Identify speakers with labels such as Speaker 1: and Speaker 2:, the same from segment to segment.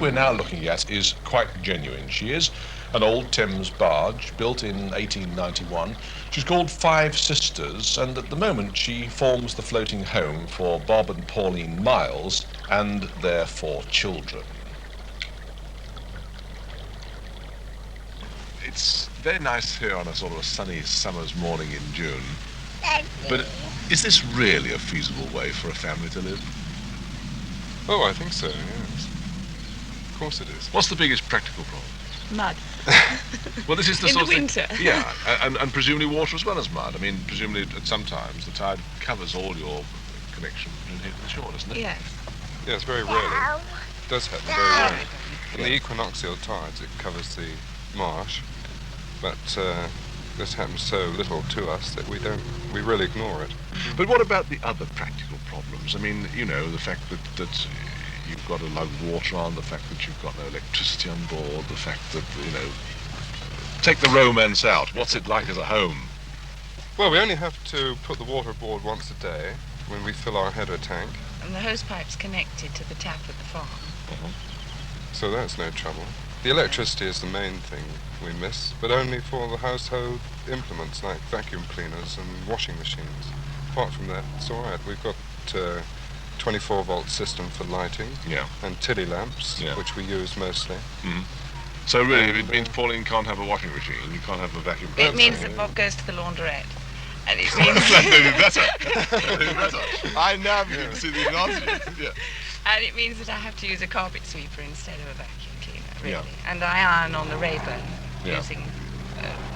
Speaker 1: we're now looking at is quite genuine. She is an old Thames barge built in 1891. She's called Five Sisters, and at the moment she forms the floating home for Bob and Pauline Miles and their 4 children. It's very nice here on a sort of a sunny summer's morning in June. But is this really a feasible way for a family to live?
Speaker 2: Oh, I think so, yes. Of course it is.
Speaker 1: What's the biggest practical problem?
Speaker 3: Mud.
Speaker 1: Well, this is the
Speaker 3: In
Speaker 1: sort
Speaker 3: the
Speaker 1: of thing.
Speaker 3: winter.
Speaker 1: Yeah, and presumably water as well as mud. I mean, presumably at some times the tide covers all your connection and hit the shore, doesn't it?
Speaker 3: Yes.
Speaker 2: Yes, very rarely. It does happen very rarely. In the equinoxial tides, it covers the marsh, but this happens so little to us that we really ignore it.
Speaker 1: But what about the other practical problems? I mean, you know, the fact that you've got to lug water on, the fact that you've got no electricity on board, the fact that, you know, take the romance out. What's it like as a home?
Speaker 2: Well, we only have to put the water aboard once a day when we fill our header tank.
Speaker 3: And the hose pipe's connected to the tap at the farm.
Speaker 2: So that's no trouble. The electricity is the main thing we miss, but only for the household implements like vacuum cleaners and washing machines. Apart from that, it's all right. We've got 24-volt system for lighting, and tilly lamps, which we use mostly.
Speaker 1: So really, it means Pauline can't have a washing machine, you can't have a vacuum cleaner.
Speaker 3: It means that Bob goes to the laundrette, and it means...
Speaker 1: Maybe better. Maybe better. I now begin to see the advantages. Yeah.
Speaker 3: And it means that I have to use a carpet sweeper instead of a vacuum cleaner, really. And I iron on the Rayburn using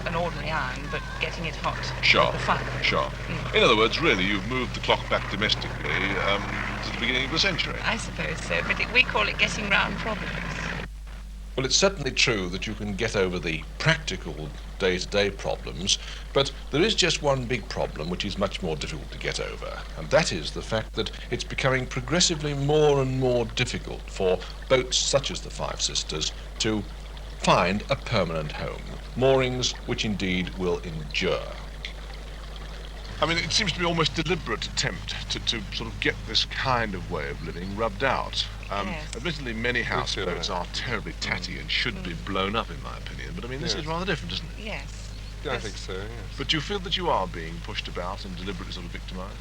Speaker 3: an ordinary iron, but getting it hot with the fire.
Speaker 1: Sure. In other words, really, you've moved the clock back domestically to the beginning of the century.
Speaker 3: I suppose so, but we call it getting round problems.
Speaker 1: Well, it's certainly true that you can get over the practical day-to-day problems, but there is just one big problem which is much more difficult to get over, and that is the fact that it's becoming progressively more and more difficult for boats such as the Five Sisters to find a permanent home, moorings which indeed will endure. I mean, it seems to be almost a deliberate attempt to sort of get this kind of way of living rubbed out. Admittedly, many houseboats are terribly tatty and should be blown up, in my opinion, but I mean, this is rather different, isn't it?
Speaker 3: Yes.
Speaker 2: Yeah, I think so, yes.
Speaker 1: But do you feel that you are being pushed about and deliberately sort of victimised?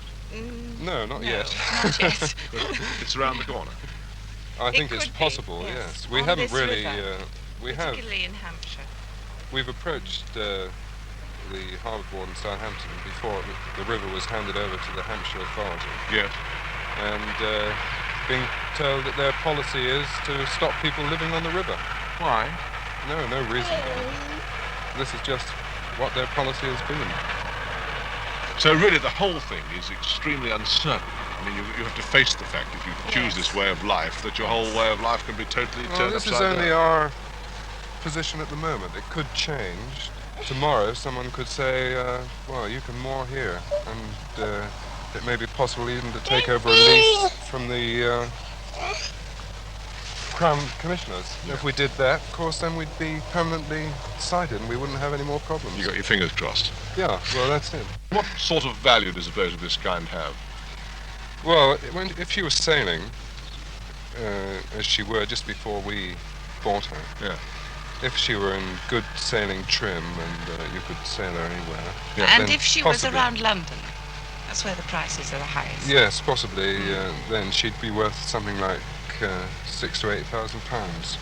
Speaker 2: No, not yet.
Speaker 3: Not yet.
Speaker 1: It's around the corner.
Speaker 2: I think it's possible, yes. We haven't really...
Speaker 3: particularly in Hampshire.
Speaker 2: We've approached the harbour board in Southampton before the river was handed over to the Hampshire Authority.
Speaker 1: Yes.
Speaker 2: And being told that their policy is to stop people living on the river.
Speaker 1: Why?
Speaker 2: No reason. This is just what their policy has been.
Speaker 1: So really the whole thing is extremely uncertain. I mean, you have to face the fact, if you choose this way of life, that your whole way of life can be totally turned upside down.
Speaker 2: This is only our position at the moment. It could change. Tomorrow someone could say, well, you can moor here, and it may be possible even to take over a lease from the Crown Commissioners. If we did that, of course, then we'd be permanently sighted and we wouldn't have any more problems.
Speaker 1: You got your fingers crossed.
Speaker 2: Yeah, well, that's it.
Speaker 1: What sort of value does a boat of this kind have?
Speaker 2: Well, if she was sailing, as she were just before we bought her, if she were in good sailing trim and you could sail her anywhere.
Speaker 3: And if she was around London, that's where the prices are the highest.
Speaker 2: Yes, possibly. Then she'd be worth something like £6,000 to £8,000.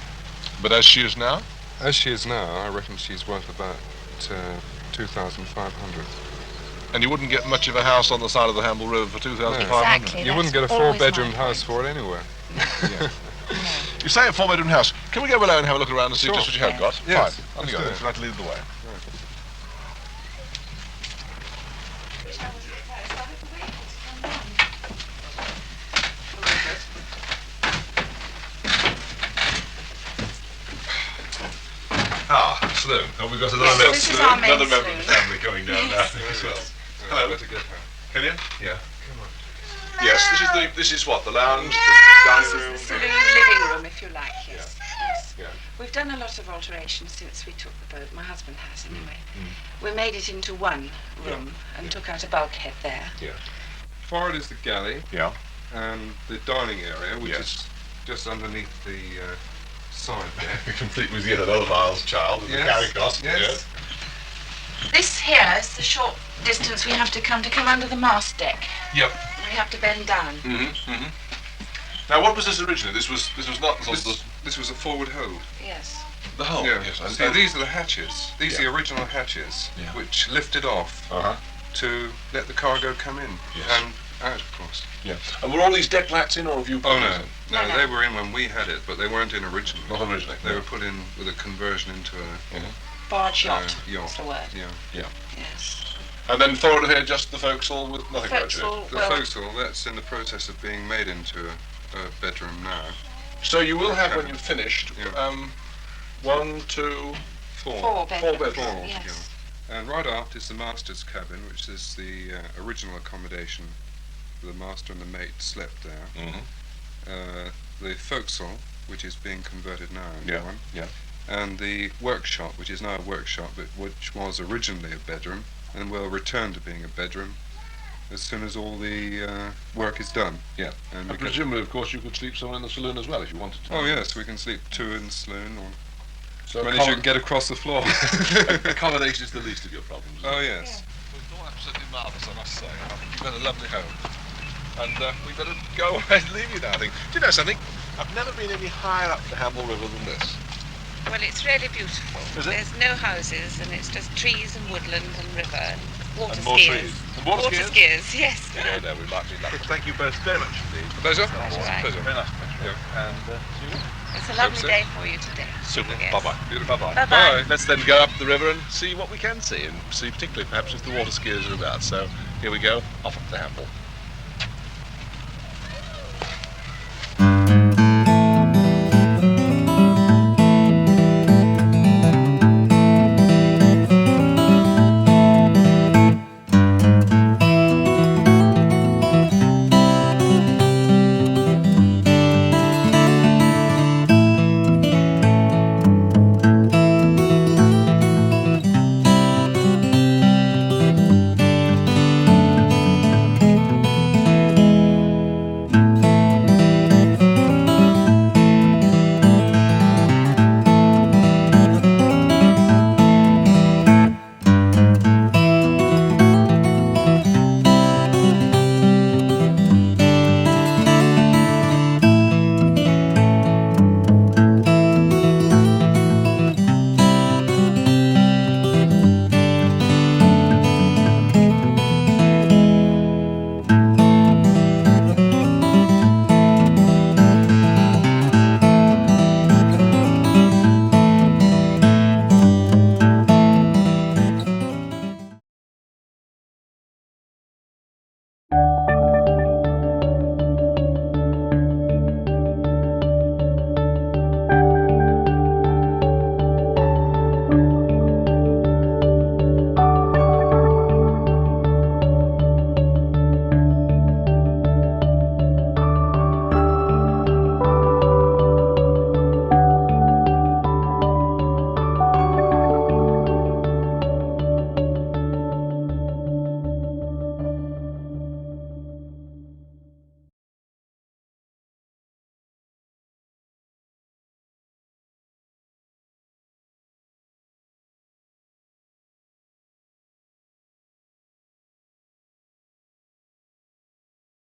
Speaker 1: But as she is now?
Speaker 2: As she is now, I reckon she's worth about 2,500.
Speaker 1: And you wouldn't get much of a house on the side of the Hamble River for 2,500?
Speaker 3: Exactly.
Speaker 2: You wouldn't get a 4-bedroom house for it anywhere.
Speaker 1: You say a 4-bedroom house. Can we go below and have a look around and see just what you have got?
Speaker 2: Yes.
Speaker 1: Fine. Let's go. Let's try to lead the way. Saloon. Oh, we've got another member of the family coming down now as well. Hello. Can you? Yeah. Come on. Yes, this is what, the lounge, the dining room?
Speaker 3: This is the saloon living room, if you like, yes.
Speaker 1: Yeah.
Speaker 3: We've done a lot of alterations since we took the boat. My husband has, anyway. We made it into one room and took out a bulkhead there.
Speaker 1: Yeah.
Speaker 2: Forward is the galley.
Speaker 1: Yeah.
Speaker 2: And the dining area, which is just underneath the side there.
Speaker 1: Complete with yet another miles child with the carry cost.
Speaker 2: Yes.
Speaker 3: This here is the short distance we have to come under the mast deck.
Speaker 1: Yep.
Speaker 3: We have to bend down.
Speaker 1: Now, what was this originally? This was not
Speaker 2: This was a forward hold.
Speaker 3: Yes.
Speaker 1: the hull.
Speaker 2: Yeah.
Speaker 1: Yes.
Speaker 2: See, these are the hatches. These are the original hatches, which lifted off to let the cargo come in and out, of course.
Speaker 1: Yeah. And were all these deck lats in, or have you put these in?
Speaker 2: No, they were in when we had it, but they weren't in originally.
Speaker 1: Not originally.
Speaker 2: They were put in with a conversion into a
Speaker 3: barge yacht.
Speaker 2: yacht.
Speaker 3: That's the word.
Speaker 2: Yeah.
Speaker 3: Yes.
Speaker 1: And then forward here, just the forecastle with nothing going to it.
Speaker 2: The forecastle, that's in the process of being made into a bedroom now.
Speaker 1: So you will have, when you've finished, 1, 2, 4.
Speaker 3: Four bedrooms.
Speaker 2: Yes. And right aft is the master's cabin, which is the original accommodation. The master and the mate slept there. The forecastle, which is being converted now into one.
Speaker 1: Yeah.
Speaker 2: And the workshop, which is now a workshop, but which was originally a bedroom, and will return to being a bedroom as soon as all the work is done.
Speaker 1: Yeah. And presumably, of course, you could sleep somewhere in the saloon as well if you wanted to.
Speaker 2: Oh yes, we can sleep 2 in the saloon, or
Speaker 1: so
Speaker 2: as many as you can get across the floor.
Speaker 1: Accommodation is the least of your problems.
Speaker 2: Oh yes.
Speaker 1: Well, it's all absolutely marvellous, I must say. I think you've got a lovely home. And we better go away and leave you now, I think. Do you know something? I've never been any higher up the Hamble River than this.
Speaker 3: Well, it's really beautiful.
Speaker 1: Is it?
Speaker 3: There's no houses, and it's just trees and woodland and river and water
Speaker 1: And more
Speaker 3: skiers.
Speaker 1: trees. And water
Speaker 3: skiers, yes.
Speaker 1: No, we might be lucky. Thank you both very much indeed.
Speaker 2: Pleasure.
Speaker 1: Pleasure. Very nice. And see you.
Speaker 3: It's a lovely day for you today.
Speaker 1: Super.
Speaker 3: Yes.
Speaker 1: Bye-bye. Bye-bye.
Speaker 3: Bye-bye.
Speaker 1: Let's then go up the river and see what we can see, and see particularly perhaps if the water skiers are about. So here we go, off up the Hamble.